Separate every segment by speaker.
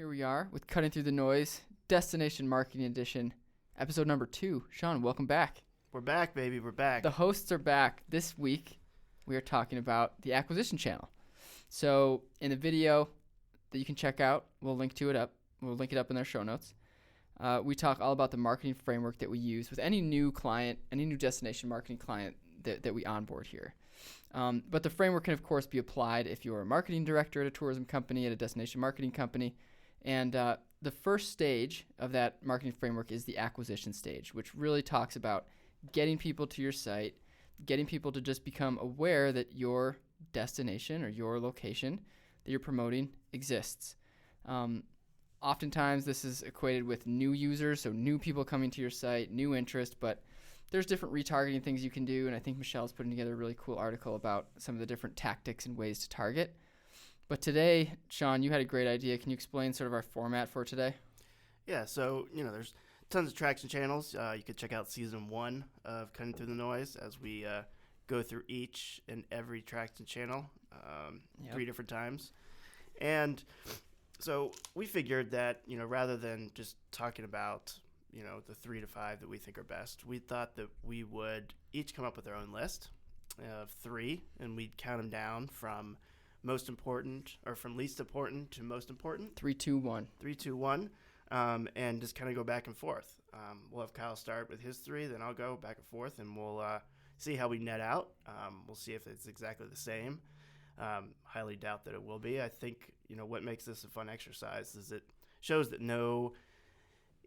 Speaker 1: Here we are with Cutting Through the Noise, Destination Marketing Edition, episode number 2. Shawn, welcome back.
Speaker 2: We're back, baby. We're back.
Speaker 1: The hosts are back. This week, we are talking about the acquisition channel. So in the video that you can check out, we'll link it up in our show notes. We talk all about the marketing framework that we use with any new client, any new destination marketing client that we onboard here. But the framework can, of course, be applied if you're a marketing director at a tourism company, at a destination marketing company. And the first stage of that marketing framework is the acquisition stage, which really talks about getting people to your site, getting people to just become aware that your destination or your location that you're promoting exists. Oftentimes, this is equated with new users, so new people coming to your site, new interest, but there's different retargeting things you can do, and I think Michelle's putting together a really cool article about some of the different tactics and ways to target. But today, Shawn, you had a great idea. Can you explain sort of our format for today?
Speaker 2: Yeah, so, there's tons of traction channels. You could check out season 1 of Cutting Through the Noise as we go through each and every traction channel 3 different times. And so we figured that, rather than just talking about, the 3 to 5 that we think are best, we thought that we would each come up with our own list of 3, and we'd count them down from most important, or from least important to most important.
Speaker 1: 3, 2, 1.
Speaker 2: 3, 2, 1. And just kind of go back and forth. We'll have Kyle start with his 3, then I'll go back and forth, and we'll see how we net out. We'll see if it's exactly the same. Highly doubt that it will be. I think, what makes this a fun exercise is it shows that no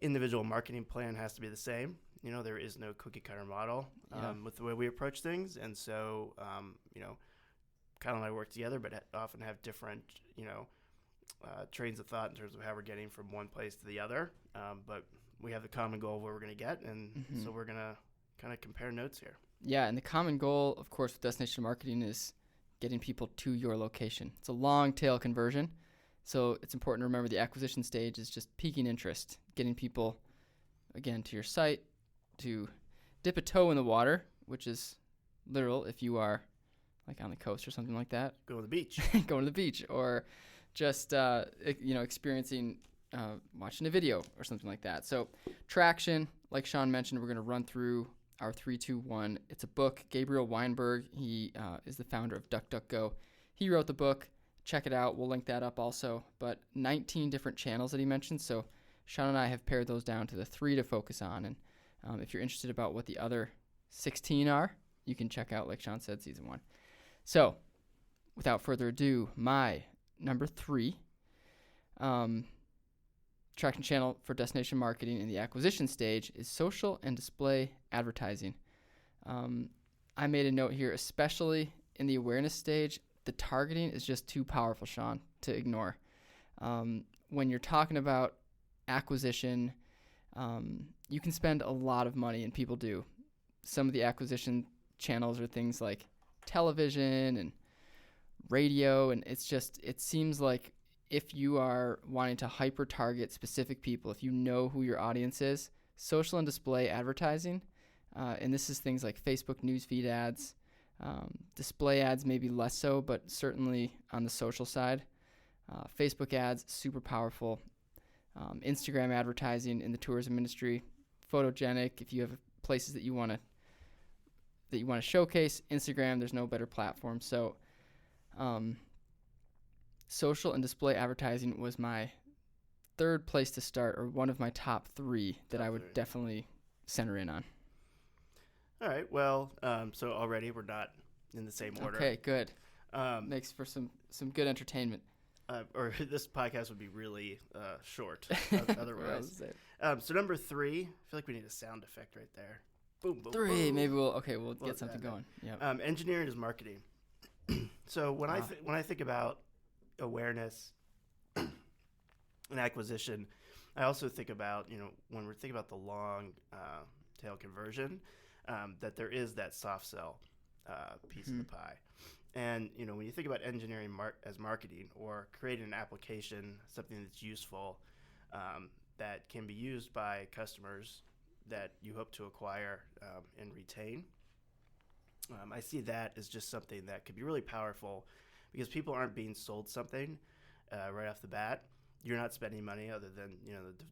Speaker 2: individual marketing plan has to be the same. There is no cookie cutter model with the way we approach things. And so, Kyle and I work together, but often have different, trains of thought in terms of how we're getting from one place to the other. But we have the common goal of where we're going to get. And so we're going to kind of compare notes here.
Speaker 1: Yeah, and the common goal, of course, with destination marketing is getting people to your location. It's a long tail conversion. So it's important to remember the acquisition stage is just piquing interest, getting people, again, to your site, to dip a toe in the water, which is literal if you are like on the coast or something like that.
Speaker 2: Go to the beach.
Speaker 1: Going to the beach, or just, experiencing, watching a video or something like that. So traction, like Shawn mentioned, we're going to run through our 3, 2, 1. It's a book. Gabriel Weinberg, he is the founder of DuckDuckGo. He wrote the book. Check it out. We'll link that up also. But 19 different channels that he mentioned. So Shawn and I have pared those down to the 3 to focus on. And if you're interested about what the other 16 are, you can check out, like Shawn said, season 1. So without further ado, my number 3 traction channel for destination marketing in the acquisition stage is social and display advertising. I made a note here, especially in the awareness stage, the targeting is just too powerful, Shawn, to ignore. When you're talking about acquisition, you can spend a lot of money, and people do. Some of the acquisition channels are things like television and radio, and it seems like if you are wanting to hyper-target specific people, if you know who your audience is, social and display advertising, and this is things like Facebook newsfeed ads, display ads maybe less so, but certainly on the social side. Facebook ads, super powerful. Instagram advertising in the tourism industry, photogenic. If you have places that you want to showcase, Instagram, there's no better platform. So social and display advertising was my 3rd place to start, or one of my top 3 that I would definitely center in on.
Speaker 2: All right. Well, so already we're not in the same order.
Speaker 1: Okay, good. Makes for some good entertainment.
Speaker 2: Or this podcast would be really short otherwise. So number 3, I feel like we need a sound effect right there. Boom, boom,
Speaker 1: 3,
Speaker 2: boom.
Speaker 1: maybe we'll get something going. Yeah.
Speaker 2: Engineering is marketing. So when I think about awareness and acquisition, I also think about, when we're thinking about the long tail conversion, that there is that soft sell piece of the pie. And, when you think about engineering as marketing, or creating an application, something that's useful, that can be used by customers that you hope to acquire and retain, I see that as just something that could be really powerful, because people aren't being sold something right off the bat. you're not spending money other than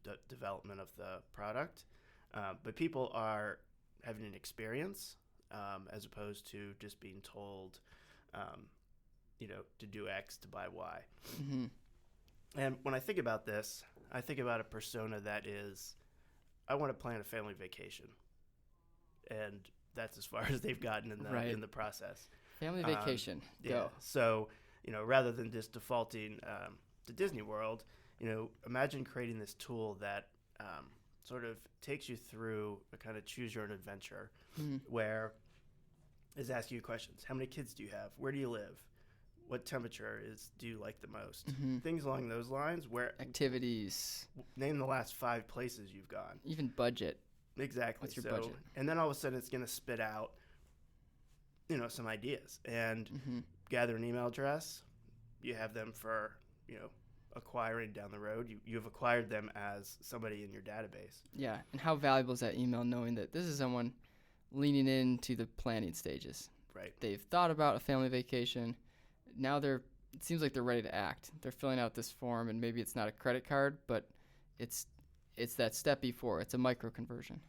Speaker 2: the development of the product, but people are having an experience as opposed to just being told, to do X to buy Y.
Speaker 1: Mm-hmm.
Speaker 2: And when I think about this, I think about a persona that is, I want to plan a family vacation, and that's as far as they've gotten in the process.
Speaker 1: Family vacation.
Speaker 2: Yeah.
Speaker 1: Go.
Speaker 2: So, rather than just defaulting to Disney World, imagine creating this tool that sort of takes you through a kind of choose your own adventure, where is asking you questions. How many kids do you have? Where do you live? What temperature do you like the most?
Speaker 1: Mm-hmm.
Speaker 2: Things along those lines. Where
Speaker 1: activities.
Speaker 2: Name the last 5 places you've gone.
Speaker 1: Even budget.
Speaker 2: Exactly.
Speaker 1: What's your budget?
Speaker 2: And then all of a sudden it's going to spit out, some ideas, and gather an email address. You have them for, acquiring down the road. You've acquired them as somebody in your database.
Speaker 1: Yeah. And how valuable is that email, knowing that this is someone leaning into the planning stages?
Speaker 2: Right.
Speaker 1: They've thought about a family vacation. Now it seems like they're ready to act. They're filling out this form, and maybe it's not a credit card, but it's that step before. It's a micro conversion.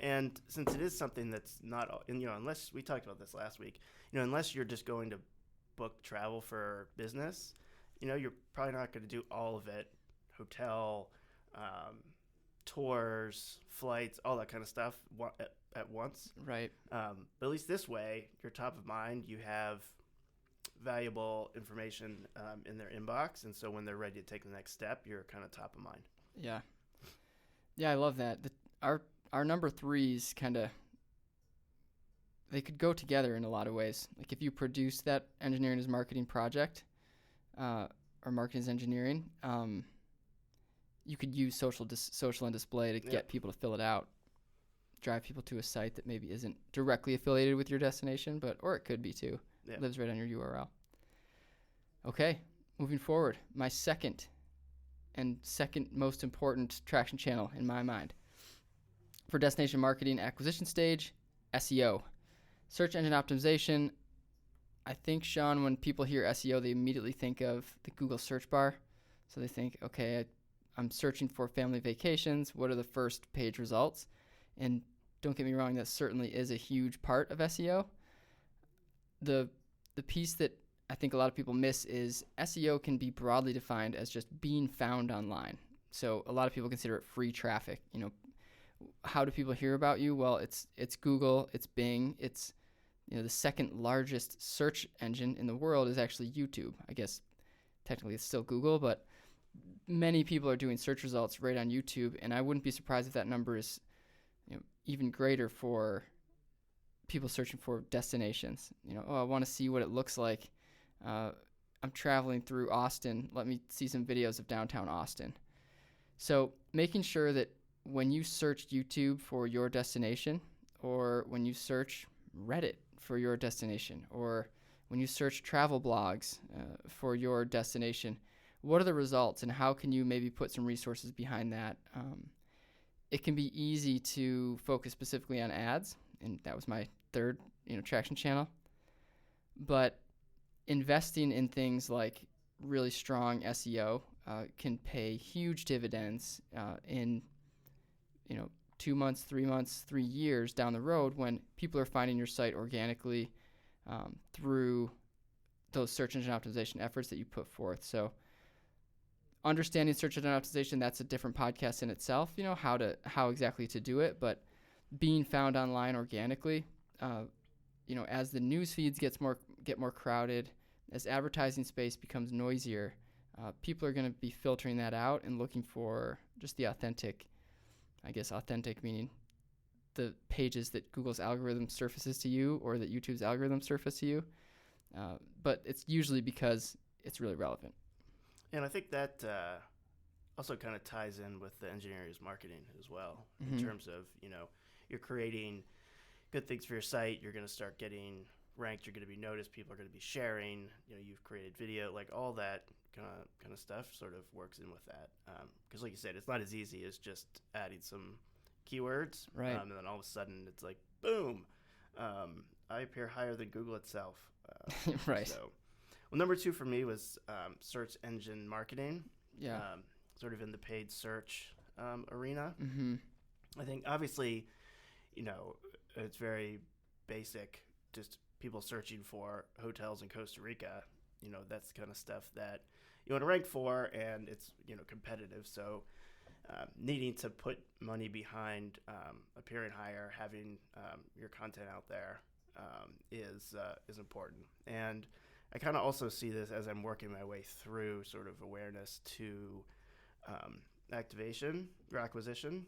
Speaker 2: And since it is something that's not, unless we talked about this last week, unless you're just going to book travel for business, you're probably not going to do all of it, hotel, tours, flights, all that kind of stuff at once.
Speaker 1: Right.
Speaker 2: But at least this way, you're top of mind. You have valuable information in their inbox, and so when they're ready to take the next step, you're kind of top of mind.
Speaker 1: Yeah. Yeah, I love that. Our number 3s they could go together in a lot of ways. Like if you produce that engineering as marketing project, or marketing as engineering, you could use social and display to get people to fill it out, drive people to a site that maybe isn't directly affiliated with your destination, or it could be too.
Speaker 2: Yeah.
Speaker 1: Lives right on your URL. Okay, moving forward, my second most important traction channel in my mind for destination marketing acquisition stage, SEO, search engine optimization. I think, Shawn, when people hear SEO, they immediately think of the Google search bar. So they think, okay, I'm searching for family vacations. What are the first page results? And don't get me wrong, that certainly is a huge part of SEO. The piece that I think a lot of people miss is SEO can be broadly defined as just being found online. So a lot of people consider it free traffic. How do people hear about you? Well, it's Google, it's Bing, it's the second largest search engine in the world is actually YouTube. I guess technically it's still Google, but many people are doing search results right on YouTube, and I wouldn't be surprised if that number is even greater for people searching for destinations. I want to see what it looks like. I'm traveling through Austin. Let me see some videos of downtown Austin. So making sure that when you search YouTube for your destination, or when you search Reddit for your destination, or when you search travel blogs for your destination, what are the results, and how can you maybe put some resources behind that? It can be easy to focus specifically on ads, and that was my third traction channel. But investing in things like really strong SEO can pay huge dividends in 2 months, 3 months, 3 years down the road, when people are finding your site organically through those search engine optimization efforts that you put forth. So understanding search engine optimization, that's a different podcast in itself, how exactly to do it. But being found online organically, as the news feeds get more crowded, as advertising space becomes noisier, people are going to be filtering that out and looking for just the authentic meaning the pages that Google's algorithm surfaces to you, or that YouTube's algorithm surface to you. But it's usually because it's really relevant.
Speaker 2: And I think that also kind of ties in with the engineering as marketing as well, in terms of, you're creating good things for your site. You're going to start getting ranked. You're going to be noticed. People are going to be sharing. You've created video, like all that kind of stuff sort of works in with that. Because like you said, it's not as easy as just adding some keywords.
Speaker 1: Right.
Speaker 2: And then all of a sudden it's like, boom, I appear higher than Google itself.
Speaker 1: Right.
Speaker 2: So, well, number 2 for me was search engine marketing.
Speaker 1: Yeah.
Speaker 2: sort of in the paid search arena.
Speaker 1: Mm-hmm.
Speaker 2: I think obviously, it's very basic, just people searching for hotels in Costa Rica. That's the kind of stuff that you want to rank for, and it's competitive. So needing to put money behind appearing higher, having your content out there is important. And I kind of also see this as I'm working my way through sort of awareness to activation or acquisition.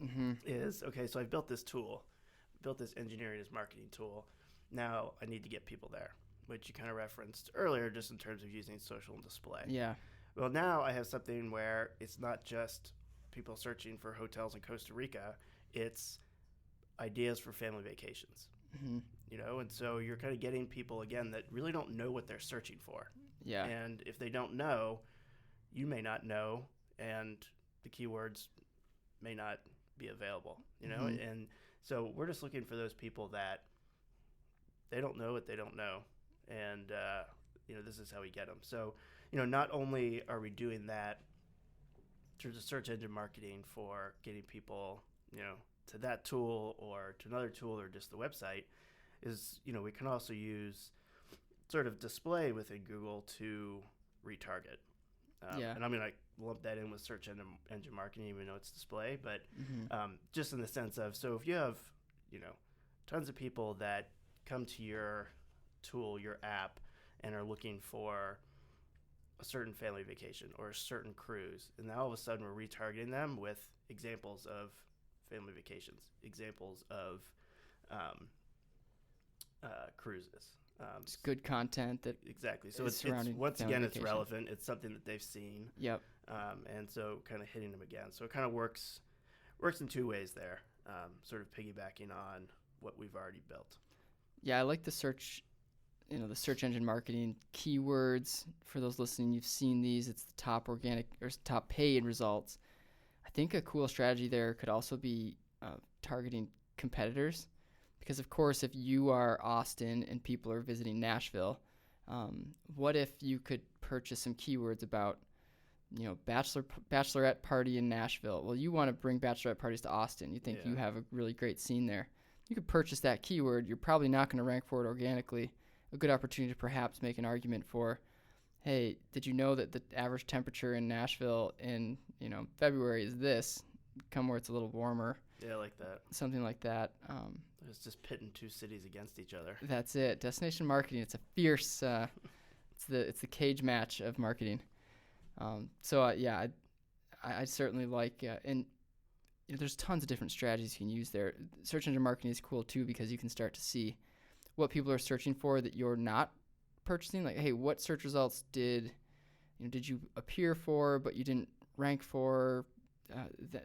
Speaker 1: Mm-hmm.
Speaker 2: Is okay. So I've built this tool, built this engineering as marketing tool. Now I need to get people there, which you kind of referenced earlier, just in terms of using social and display.
Speaker 1: Yeah.
Speaker 2: Well, now I have something where it's not just people searching for hotels in Costa Rica, it's ideas for family vacations.
Speaker 1: Mm-hmm.
Speaker 2: And so you're kind of getting people, again, that really don't know what they're searching for.
Speaker 1: Yeah.
Speaker 2: And if they don't know, you may not know, and the keywords may not be available,
Speaker 1: Mm-hmm.
Speaker 2: And so we're just looking for those people that they don't know what they don't know. And, this is how we get them. So, not only are we doing that in terms of search engine marketing for getting people, to that tool or to another tool or just the website, is, we can also use sort of display within Google to retarget.
Speaker 1: Yeah.
Speaker 2: And I'm going to lump that in with search engine marketing, even though it's display, but
Speaker 1: Mm-hmm.
Speaker 2: just in the sense of, so if you have, tons of people that come to your tool, your app, and are looking for a certain family vacation or a certain cruise, and now all of a sudden we're retargeting them with examples of family vacations, examples of cruises.
Speaker 1: It's good content that
Speaker 2: Exactly. So
Speaker 1: is
Speaker 2: it's
Speaker 1: surrounding
Speaker 2: once
Speaker 1: family
Speaker 2: again, it's
Speaker 1: vacation.
Speaker 2: relevant. It's something that they've seen.
Speaker 1: Yep.
Speaker 2: And so kind of hitting them again. So it kind of works in two ways there, sort of piggybacking on what we've already built.
Speaker 1: Yeah, I like the search engine marketing keywords. For those listening, you've seen these. It's the top organic or top paid results. I think a cool strategy there could also be targeting competitors, because of course, if you are Austin and people are visiting Nashville, what if you could purchase some keywords about, bachelorette party in Nashville? Well, you want to bring bachelorette parties to Austin. You think you have a really great scene there. You could purchase that keyword. You're probably not going to rank for it organically. A good opportunity to perhaps make an argument for, hey, did you know that the average temperature in Nashville in, February is this? Come where it's a little warmer.
Speaker 2: Yeah, I like that.
Speaker 1: Something like that.
Speaker 2: It's just pitting two cities against each other.
Speaker 1: That's it. Destination marketing. It's a fierce. It's the cage match of marketing. I certainly like and there's tons of different strategies you can use there. Search engine marketing is cool too, because you can start to see what people are searching for that you're not purchasing. Like, hey, what search results did you appear for but you didn't rank for?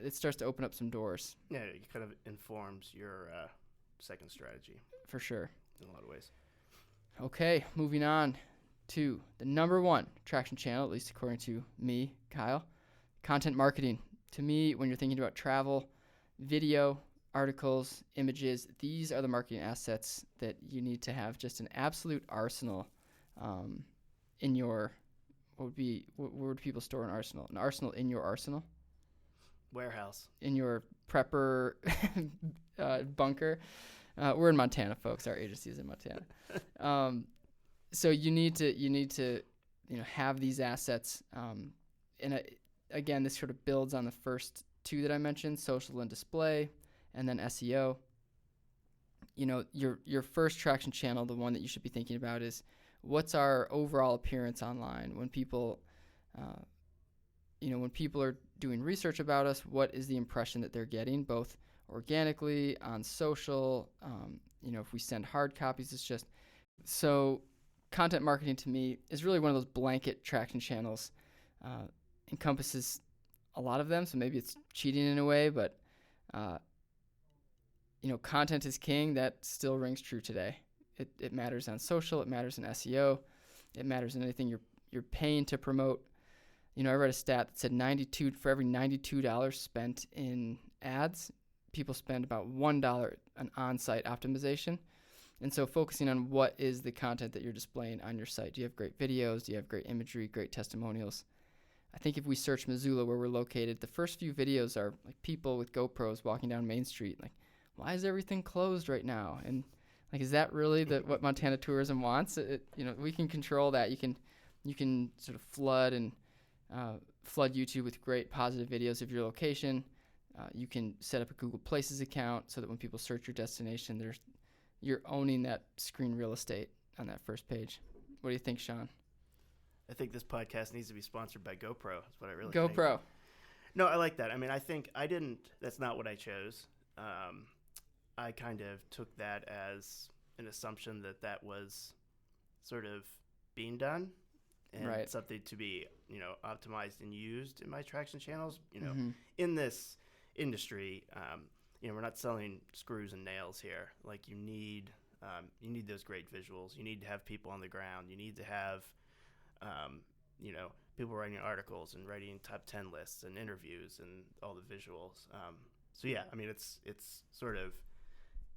Speaker 1: It starts to open up some doors.
Speaker 2: Yeah, it kind of informs your second strategy.
Speaker 1: For sure.
Speaker 2: In a lot of ways.
Speaker 1: Okay, moving on to the number one traction channel, at least according to me, Kyle, content marketing. To me, when you're thinking about travel, video, articles, images, these are the marketing assets that you need to have just an absolute arsenal in your, where would people store an arsenal? An arsenal in your arsenal?
Speaker 2: Warehouse. In
Speaker 1: your prepper bunker. We're in Montana, folks. Our agency is in Montana. So you need to have these assets. Again, this sort of builds on the first two that I mentioned, social and display, and then SEO. Your first traction channel, the one that you should be thinking about, is what's our overall appearance online when people, when people are doing research about us, what is the impression that they're getting, both organically, on social, if we send hard copies, it's just, so content marketing to me is really one of those blanket traction channels, encompasses a lot of them, so maybe it's cheating in a way, but, content is king. That still rings true today. It matters on social, it matters in SEO, it matters in anything you're paying to promote. I read a stat that said for every $92 spent in ads, people spend about $1 on on-site optimization. And so focusing on what is the content that you're displaying on your site. Do you have great videos? Do you have great imagery, great testimonials? I think if we search Missoula where we're located, the first few videos are like people with GoPros walking down Main Street. Like, why is everything closed right now? And like, is that really what Montana tourism wants? We can control that. You can sort of flood YouTube with great positive videos of your location. You can set up a Google Places account so that when people search your destination, you're owning that screen real estate on that first page. What do you think, Shawn?
Speaker 2: I think this podcast needs to be sponsored by GoPro. That's what I really
Speaker 1: GoPro.
Speaker 2: think. No, I like that. I mean, I think that's not what I chose. I kind of took that as an assumption that was sort of being done and
Speaker 1: right.
Speaker 2: something to be, optimized and used in my traction channels.
Speaker 1: Mm-hmm.
Speaker 2: In this industry, we're not selling screws and nails here. Like you need those great visuals. You need to have people on the ground. You need to have, people writing articles and writing top 10 lists and interviews and all the visuals. So yeah, I mean, it's sort of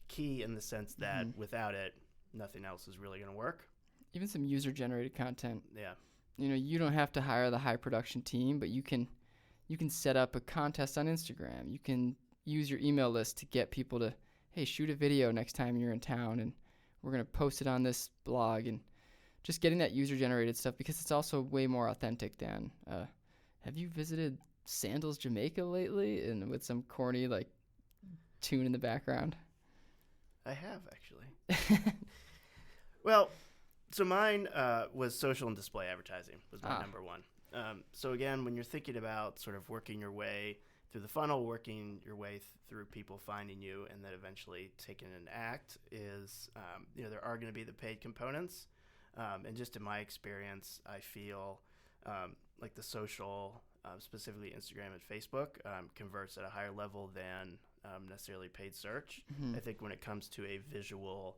Speaker 2: key in the sense that without it, nothing else is really going to work.
Speaker 1: Even some user-generated content.
Speaker 2: Yeah.
Speaker 1: You don't have to hire the high production team, but you can set up a contest on Instagram. You can use your email list to get people to, hey, shoot a video next time you're in town, and we're going to post it on this blog. And just getting that user-generated stuff, because it's also way more authentic than, have you visited Sandals, Jamaica lately? And with some corny, like, tune in the background.
Speaker 2: I have, actually. Well, so mine was social and display advertising was my number one. So again, when you're thinking about sort of working your way through the funnel, working your way through people finding you, and then eventually taking an act is, there are going to be the paid components. And just in my experience, I feel like the social, specifically Instagram and Facebook, converts at a higher level than necessarily paid search.
Speaker 1: Mm-hmm.
Speaker 2: I think when it comes to a visual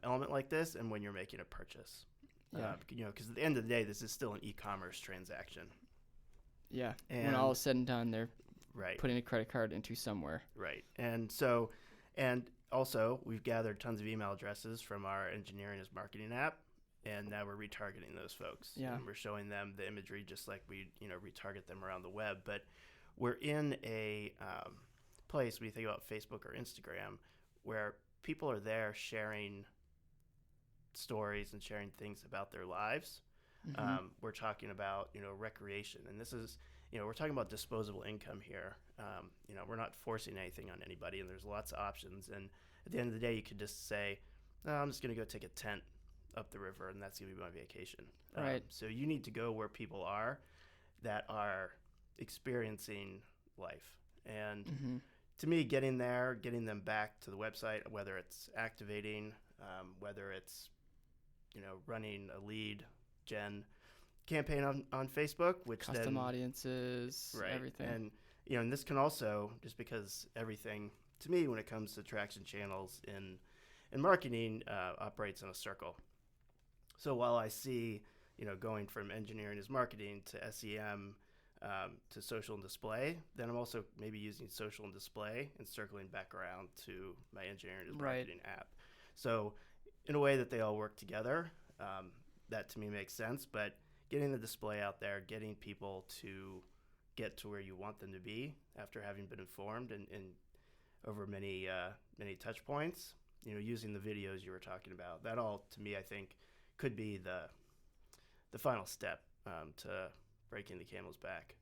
Speaker 2: element like this and when you're making a purchase.
Speaker 1: Yeah.
Speaker 2: Because at the end of the day, this is still an e-commerce transaction.
Speaker 1: Yeah.
Speaker 2: And
Speaker 1: when all is said and done, they're
Speaker 2: right.
Speaker 1: putting a credit card into somewhere.
Speaker 2: Right. And also, we've gathered tons of email addresses from our Engineering as Marketing app, and now we're retargeting those folks.
Speaker 1: Yeah.
Speaker 2: And we're showing them the imagery just like we, retarget them around the web. But we're in a place, when you think about Facebook or Instagram, where people are there sharing stories and sharing things about their lives.
Speaker 1: Mm-hmm.
Speaker 2: We're talking about, recreation. And this is, we're talking about disposable income here. We're not forcing anything on anybody, and there's lots of options. And at the end of the day, you could just say, oh, I'm just going to go take a tent up the river, and that's going to be my vacation.
Speaker 1: Right.
Speaker 2: So you need to go where people are that are experiencing life. And to me, getting them back to the website, whether it's activating, whether it's, running a lead gen campaign on Facebook, which
Speaker 1: custom audiences,
Speaker 2: right,
Speaker 1: everything.
Speaker 2: And, and this can also, just because everything, to me, when it comes to traction channels in marketing, operates in a circle. So while I see, going from engineering as marketing to SEM, to social and display, then I'm also maybe using social and display and circling back around to my engineering as marketing app. So in a way that they all work together, that to me makes sense. But getting the display out there, getting people to get to where you want them to be after having been informed and over many touch points, using the videos you were talking about, that all to me I think could be the final step to breaking the camel's back.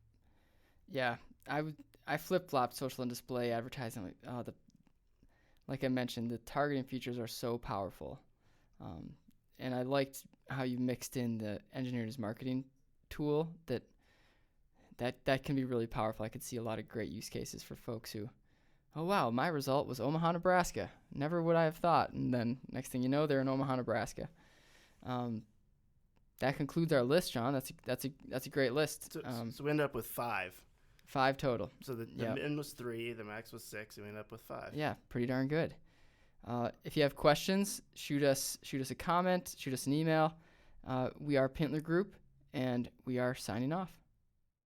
Speaker 1: Yeah, I flip-flopped social and display advertising. Like I mentioned, the targeting features are so powerful, and I liked how you mixed in the engineer's marketing tool. That can be really powerful. I could see a lot of great use cases for folks who, oh wow, my result was Omaha, Nebraska. Never would I have thought. And then next thing you know, they're in Omaha, Nebraska. That concludes our list, Shawn. That's a great list.
Speaker 2: So we end up with 5.
Speaker 1: 5 total.
Speaker 2: So the min was 3, the max was 6, and we end up with 5.
Speaker 1: Yeah, pretty darn good. If you have questions, shoot us a comment, shoot us an email. We are Pintler Group, and we are signing off.